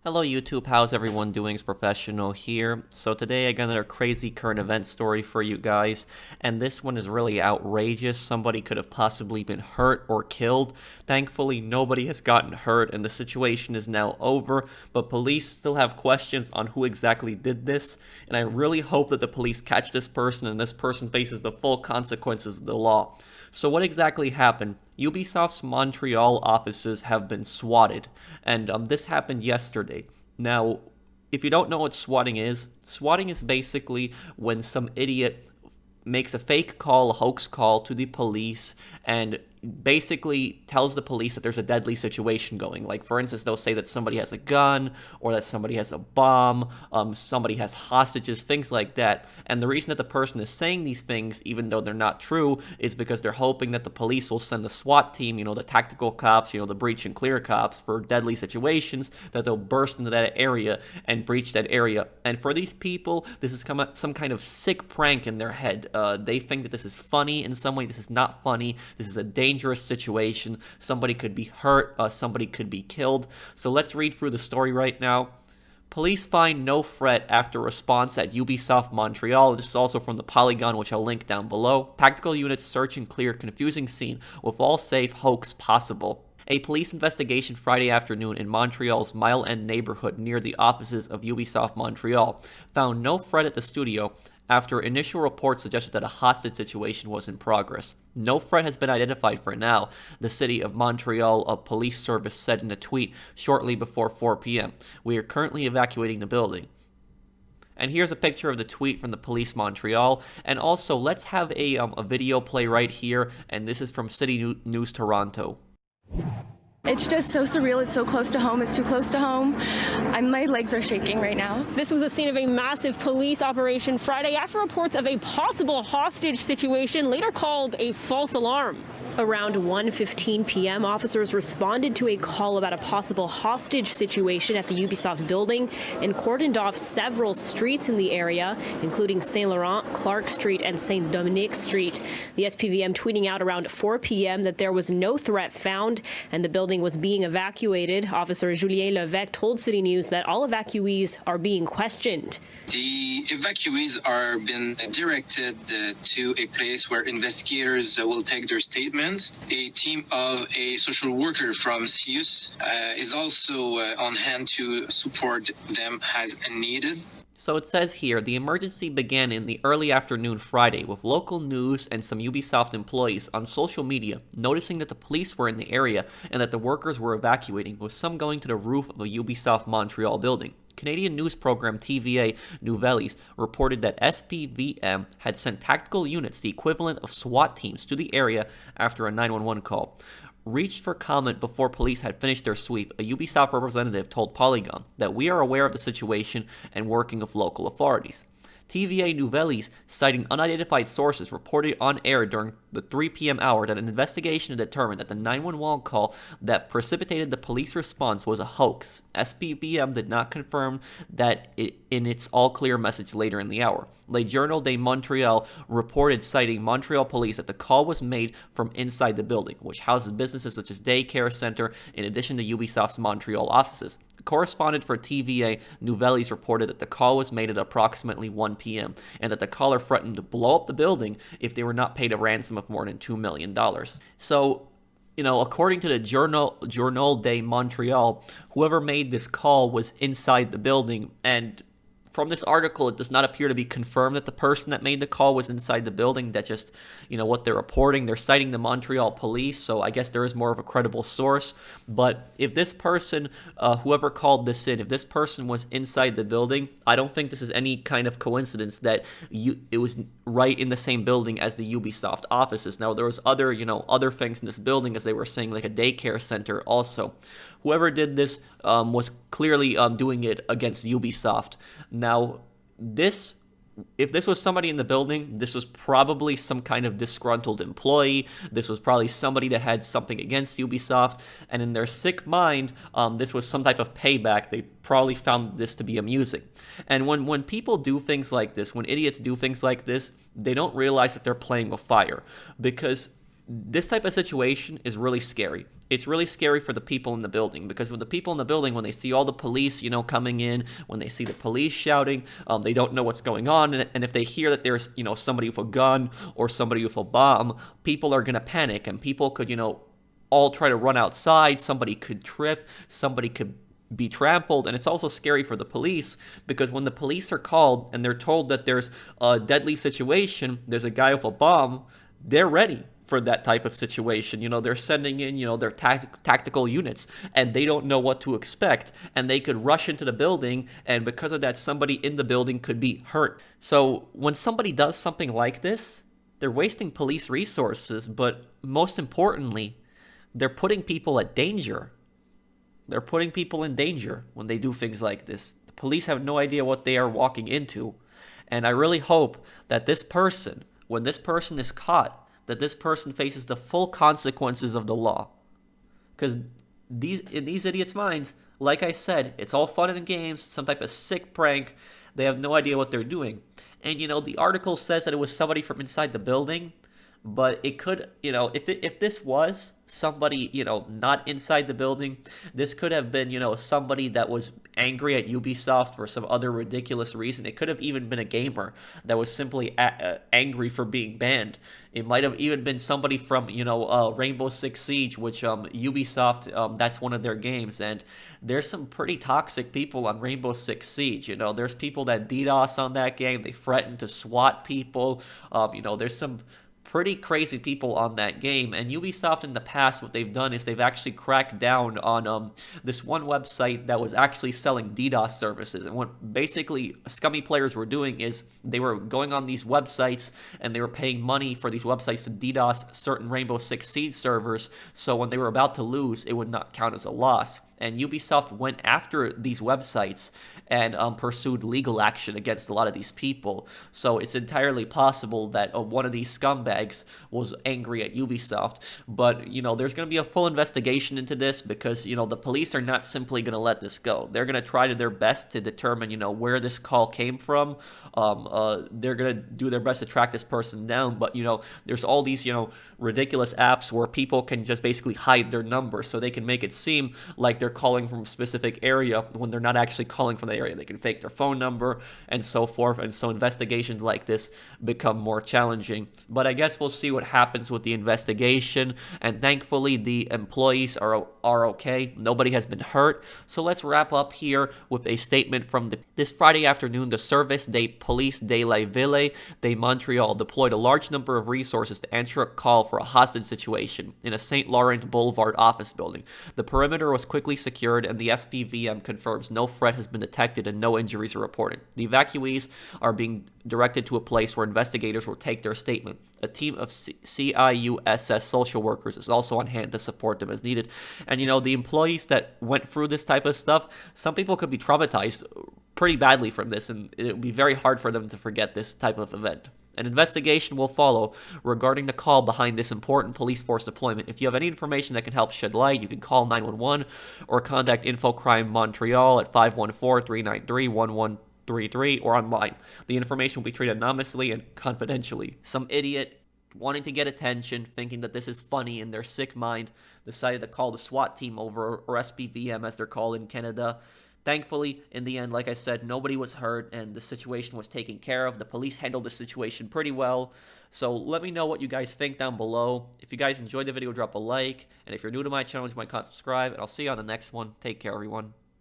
Hello YouTube, how's everyone doing? It's Professional here. So today I got another crazy current event story for you guys, and this one is really outrageous. Somebody could have possibly been hurt or killed. Thankfully, nobody has gotten hurt and the situation is now over, but police still have questions on who exactly did this, and I really hope that the police catch this person and this person faces the full consequences of the law. So what exactly happened? Ubisoft's Montreal offices have been swatted, and this happened yesterday. Now, if you don't know what swatting is basically when some idiot makes a fake call, a hoax call to the police, and basically tells the police that there's a deadly situation going. Like, for instance, they'll say that somebody has a gun, or that somebody has a bomb, somebody has hostages, things like that. And the reason that the person is saying these things, even though they're not true, is because they're hoping that the police will send the SWAT team, the tactical cops, the breach and clear cops for deadly situations, that they'll burst into that area and breach that area. And for these people, this is some kind of sick prank in their head. They think that this is funny in some way. This is not funny. This is a dangerous situation. Somebody could be hurt. Somebody could be killed. So let's read through the story right now. Police find no threat after response at Ubisoft Montreal. This is also from the Polygon, which I'll link down below. Tactical units search and clear confusing scene with all safe hoax possible. A police investigation Friday afternoon in Montreal's Mile End neighborhood near the offices of Ubisoft Montreal found no threat at the studio after initial reports suggested that a hostage situation was in progress. No threat has been identified for now, the City of Montreal Police Service said in a tweet shortly before 4 p.m. We are currently evacuating the building. And here's a picture of the tweet from the Police Montreal. And also, let's have a video play right here, and this is from City News Toronto. It's just so surreal. It's so close to home. It's too close to home. My legs are shaking right now. This was the scene of a massive police operation Friday after reports of a possible hostage situation, later called a false alarm. Around 1:15 p.m., officers responded to a call about a possible hostage situation at the Ubisoft building and cordoned off several streets in the area, including Saint Laurent, Clark Street, and Saint Dominique Street. The SPVM tweeting out around 4 p.m. that there was no threat found and the building was being evacuated. Officer Julien Levesque told City News that all evacuees are being questioned. The evacuees are being directed to a place where investigators will take their statements. A team of a social worker from CIUS is also on hand to support them as needed. So it says here, the emergency began in the early afternoon Friday with local news and some Ubisoft employees on social media noticing that the police were in the area and that the workers were evacuating, with some going to the roof of a Ubisoft Montreal building. Canadian news program TVA Nouvelles reported that SPVM had sent tactical units, the equivalent of SWAT teams, to the area after a 911 call. Reached for comment before police had finished their sweep, a Ubisoft representative told Polygon that we are aware of the situation and working with local authorities. TVA Nouvelles, citing unidentified sources, reported on air during the 3 p.m. hour that an investigation had determined that the 911 call that precipitated the police response was a hoax. SPVM did not confirm that in its all-clear message later in the hour. Le Journal de Montreal reported, citing Montreal police, that the call was made from inside the building, which houses businesses such as daycare center, in addition to Ubisoft's Montreal offices. A correspondent for TVA Nouvelles reported that the call was made at approximately 1 p.m. and that the caller threatened to blow up the building if they were not paid a ransom of more than $2 million. So, according to the Journal de Montreal, whoever made this call was inside the building, and from this article, it does not appear to be confirmed that the person that made the call was inside the building. That just, what they're reporting. They're citing the Montreal police, so I guess there is more of a credible source. But if this person, whoever called this in, if this person was inside the building, I don't think this is any kind of coincidence that it was right in the same building as the Ubisoft offices. Now, there was other things in this building, as they were saying, like a daycare center also. Whoever did this was clearly doing it against Ubisoft. Now, if this was somebody in the building, this was probably some kind of disgruntled employee. This was probably somebody that had something against Ubisoft, and in their sick mind, this was some type of payback. They probably found this to be amusing. And when people do things like this, when idiots do things like this, they don't realize that they're playing with fire, because this type of situation is really scary. It's really scary for the people in the building, because when the people in the building, when they see all the police, coming in, when they see the police shouting, they don't know what's going on. And if they hear that there's, somebody with a gun or somebody with a bomb, people are going to panic, and people could, all try to run outside. Somebody could trip, somebody could be trampled. And it's also scary for the police, because when the police are called and they're told that there's a deadly situation, there's a guy with a bomb, they're ready for that type of situation. They're sending in, their tactical units, and they don't know what to expect, and they could rush into the building, and because of that, somebody in the building could be hurt. So when somebody does something like this, they're wasting police resources, but most importantly, they're putting people at danger. They're putting people in danger when they do things like this. The police have no idea what they are walking into, and I really hope that this person, when this person is caught, that this person faces the full consequences of the law. Because in these idiots' minds, like I said, it's all fun and games, some type of sick prank. They have no idea what they're doing. And, the article says that it was somebody from inside the building, but it could, if this was somebody, not inside the building, this could have been, somebody that was angry at Ubisoft for some other ridiculous reason. It could have even been a gamer that was simply angry for being banned. It might have even been somebody from, Rainbow Six Siege, which Ubisoft, that's one of their games. And there's some pretty toxic people on Rainbow Six Siege. There's people that DDoS on that game. They threaten to SWAT people. There's some pretty crazy people on that game. And Ubisoft in the past, what they've done is they've actually cracked down on this one website that was actually selling DDoS services. And what basically scummy players were doing is they were going on these websites and they were paying money for these websites to DDoS certain Rainbow Six Siege servers, so when they were about to lose, it would not count as a loss. And Ubisoft went after these websites and pursued legal action against a lot of these people. So it's entirely possible that one of these scumbags was angry at Ubisoft. But, there's going to be a full investigation into this, because, the police are not simply going to let this go. They're going to try to their best to determine, where this call came from. They're going to do their best to track this person down. But, there's all these, ridiculous apps where people can just basically hide their number, so they can make it seem like they're calling from a specific area when they're not actually calling from the area. They can fake their phone number and so forth, and so investigations like this become more challenging. But I guess we'll see what happens with the investigation, and thankfully the employees are okay. Nobody has been hurt. So let's wrap up here with a statement from this Friday afternoon. The Service des Police de la Ville de Montreal deployed a large number of resources to answer a call for a hostage situation in a St. Laurent Boulevard office building. The perimeter was quickly secured, and the SPVM confirms no threat has been detected and no injuries are reported. The evacuees are being directed to a place where investigators will take their statement. A team of CIUSS social workers is also on hand to support them as needed. And, the employees that went through this type of stuff, some people could be traumatized pretty badly from this, and it would be very hard for them to forget this type of event. An investigation will follow regarding the call behind this important police force deployment. If you have any information that can help shed light, you can call 911 or contact Infocrime Montreal at 514-393-1133 or online. The information will be treated anonymously and confidentially. Some idiot wanting to get attention, thinking that this is funny in their sick mind, decided to call the SWAT team over, or SPVM as they're called in Canada. Thankfully, in the end, like I said, nobody was hurt and the situation was taken care of. The police handled the situation pretty well. So let me know what you guys think down below. If you guys enjoyed the video, drop a like. And if you're new to my channel, you might subscribe. And I'll see you on the next one. Take care, everyone.